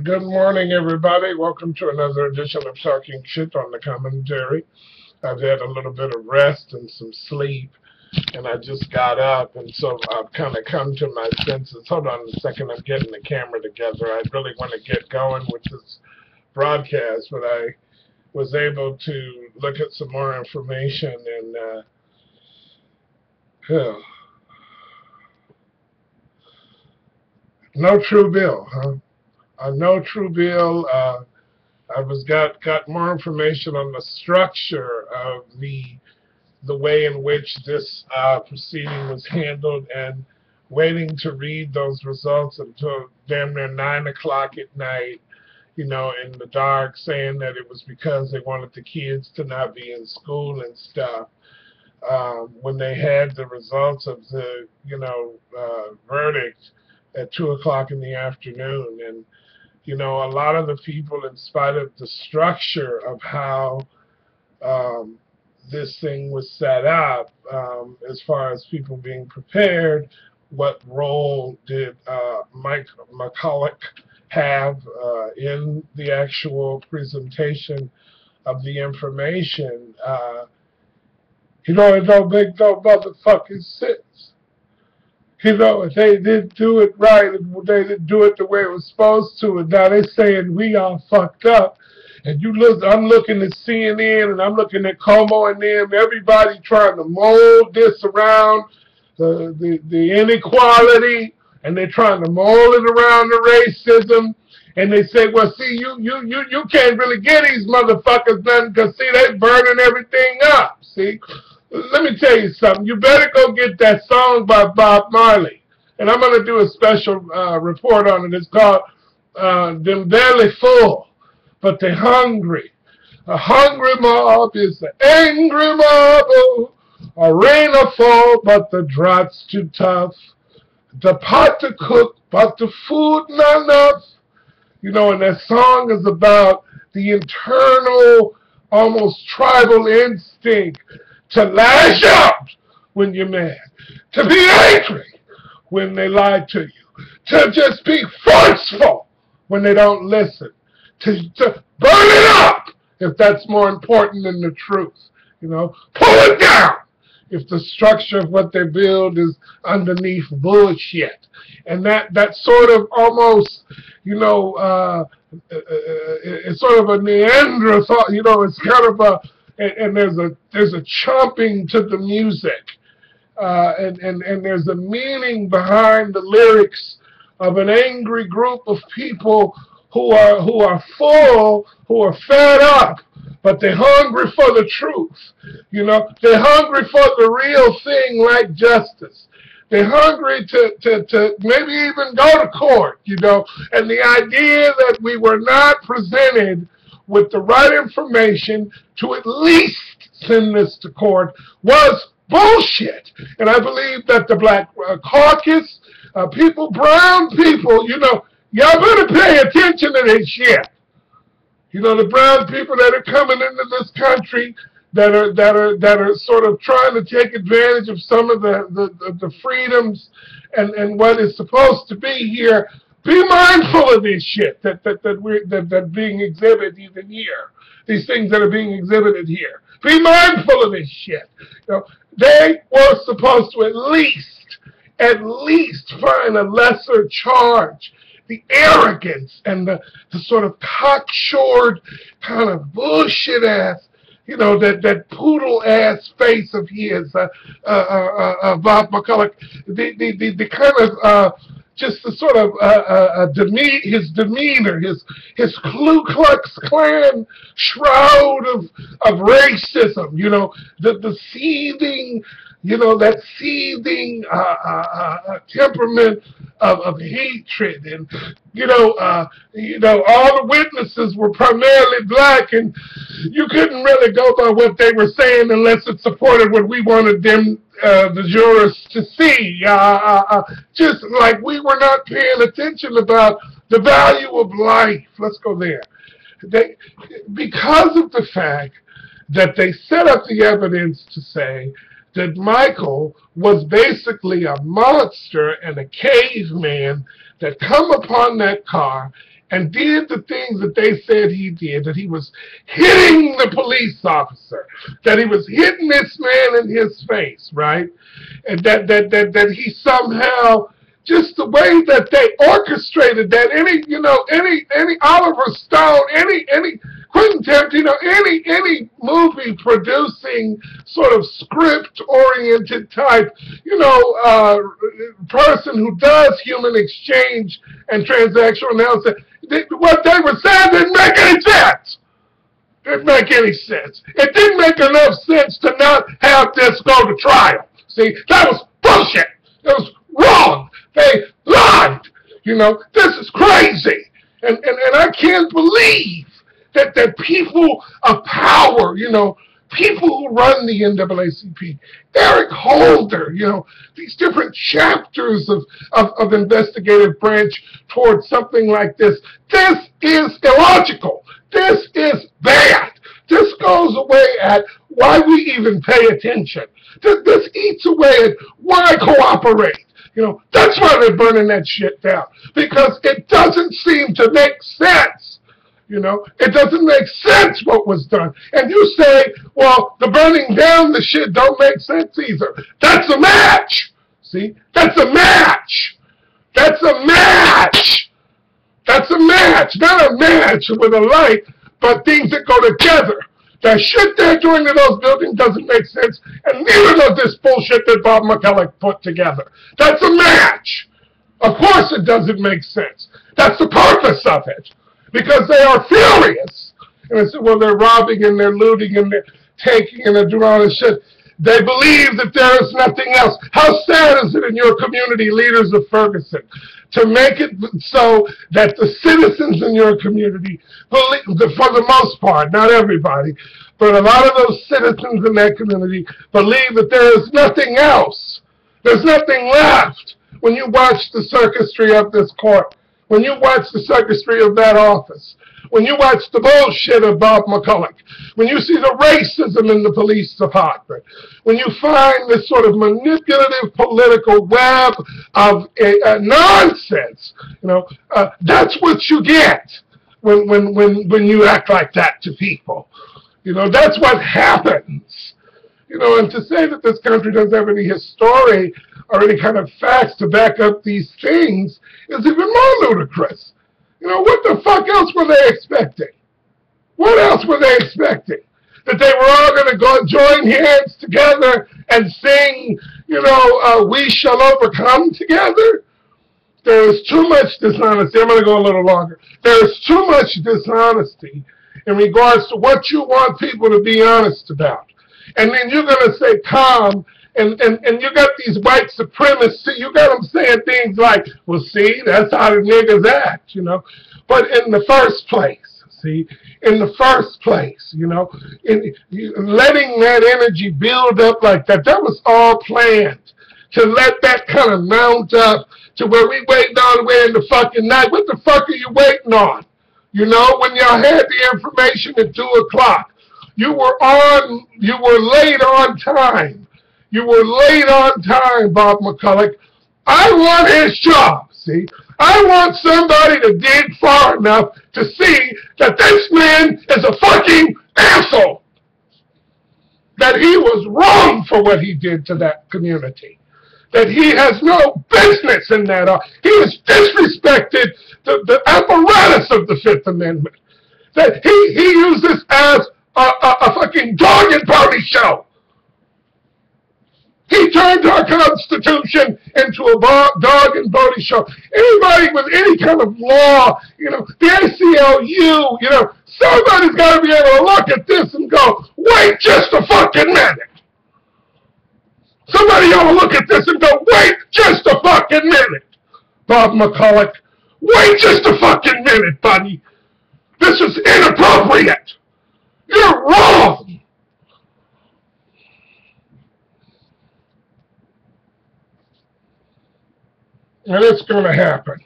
Good morning, everybody. Welcome to another edition of Talking Shit on the Commentary. I've had a little bit of rest and some sleep, and I just got up, and so I've kind of come to my senses. Hold on a second, I'm getting the camera together. I really want to get going with this broadcast, but I was able to look at some more information, and no true bill, huh? No true bill. I got more information on the structure of the way in which this proceeding was handled, and waiting to read those results until damn near 9 o'clock at night, in the dark, saying that it was because they wanted the kids to not be in school and stuff. When they had the results of the verdict at 2 o'clock in the afternoon, and a lot of the people, in spite of the structure of how this thing was set up, as far as people being prepared, what role did Mike McCulloch have in the actual presentation of the information? It don't make no motherfucking sense. If they didn't do it right, they didn't do it the way it was supposed to, and now they're saying we all fucked up. And I'm looking at CNN, and I'm looking at Como and them, everybody trying to mold this around the inequality, and they're trying to mold it around the racism. And they say, well, see, you can't really get these motherfuckers nothing, because, see, they burning everything up, see. Let me tell you something. You better go get that song by Bob Marley. And I'm going to do a special report on it. It's called Them Belly Full, But They Hungry. A hungry mob is an angry mob. Oh, a rain or fall, but the drought's too tough. The pot to cook, but the food not enough. And that song is about the internal, almost tribal instinct to lash out when you're mad, to be angry when they lie to you, to just be forceful when they don't listen, to burn it up if that's more important than the truth, pull it down if the structure of what they build is underneath bullshit. And that sort of almost, it's sort of a Neanderthal, it's kind of a, and there's a chomping to the music, and there's a meaning behind the lyrics of an angry group of people who are full, who are fed up, but they're hungry for the truth. They're hungry for the real thing, like justice. They're hungry to maybe even go to court, and the idea that we were not presented with the right information to at least send this to court was bullshit. And I believe that the Black Caucus, brown people, y'all better pay attention to this shit. The brown people that are coming into this country that are sort of trying to take advantage of some of the freedoms and what is supposed to be here. Be mindful of this shit that being exhibited even here. These things that are being exhibited here. Be mindful of this shit. They were supposed to at least find a lesser charge. The arrogance and the sort of cocksured kind of bullshit ass, that poodle ass face of his, Bob McCulloch, the kind of just the sort of his demeanor, his Ku Klux Klan shroud of racism, the seething, that seething temperament of hatred, and all the witnesses were primarily black, and you couldn't really go by what they were saying unless it supported what we wanted them, the jurors, to see. Just like we were not paying attention about the value of life. Let's go there. Because of the fact that they set up the evidence to say that Michael was basically a monster and a caveman that come upon that car and did the things that they said he did, that he was hitting the police officer, that he was hitting this man in his face, right? And that he somehow, just the way that they orchestrated that, any Oliver Stone, any Quentin Tarantino, any movie producing sort of script-oriented type, person who does human exchange and transactional analysis, what they were saying didn't make any sense. Didn't make any sense. It didn't make enough sense to not have this go to trial. See, that was bullshit. It was wrong. They lied. This is crazy. And I can't believe that people of power, people who run the NAACP, Eric Holder, these different chapters of investigative branch towards something like this. This is illogical. This is bad. This goes away at why we even pay attention. This eats away at why cooperate. That's why they're burning that shit down. Because it doesn't seem to make sense. It doesn't make sense what was done. And you say, well, the burning down the shit don't make sense either. That's a match. See? That's a match. That's a match. That's a match. Not a match with a light, but things that go together. That shit they're doing to those buildings doesn't make sense, and neither does this bullshit that Bob McCulloch put together. That's a match. Of course it doesn't make sense. That's the purpose of it. Because they are furious. And I said, well, they're robbing and they're looting and they're taking and they're doing all this shit. They believe that there is nothing else. How sad is it in your community, leaders of Ferguson, to make it so that the citizens in your community, believe, for the most part, not everybody, but a lot of those citizens in that community believe that there is nothing else. There's nothing left when you watch the circusry of this court, when you watch the circusry of that office, when you watch the bullshit of Bob McCulloch, when you see the racism in the police department, when you find this sort of manipulative political web of nonsense, that's what you get when you act like that to people. That's what happens. And to say that this country doesn't have any history or any kind of facts to back up these things is even more ludicrous. What the fuck else were they expecting? What else were they expecting? That they were all going to go join hands together and sing, we shall overcome together? There is too much dishonesty. I'm going to go a little longer. There is too much dishonesty in regards to what you want people to be honest about. And then you're going to say calm, and you got these white supremacists, you got them saying things like, well, see, that's how the niggas act, But in the first place, letting that energy build up like that, that was all planned. To let that kind of mount up to where we waiting all the way in the fucking night. What the fuck are you waiting on? When y'all had the information at 2 o'clock. You were late on time. You were late on time, Bob McCulloch. I want his job, see? I want somebody to dig far enough to see that this man is a fucking asshole. That he was wrong for what he did to that community. That he has no business in that. He has disrespected the apparatus of the Fifth Amendment. That he used this as a fucking dog and pony show. He turned our Constitution into a dog and pony show. Anybody with any kind of law, the ACLU, somebody's got to be able to look at this and go, wait just a fucking minute. Somebody ought to look at this and go, wait just a fucking minute. Bob McCulloch, wait just a fucking minute, buddy. This is inappropriate. You're wrong. And it's going to happen.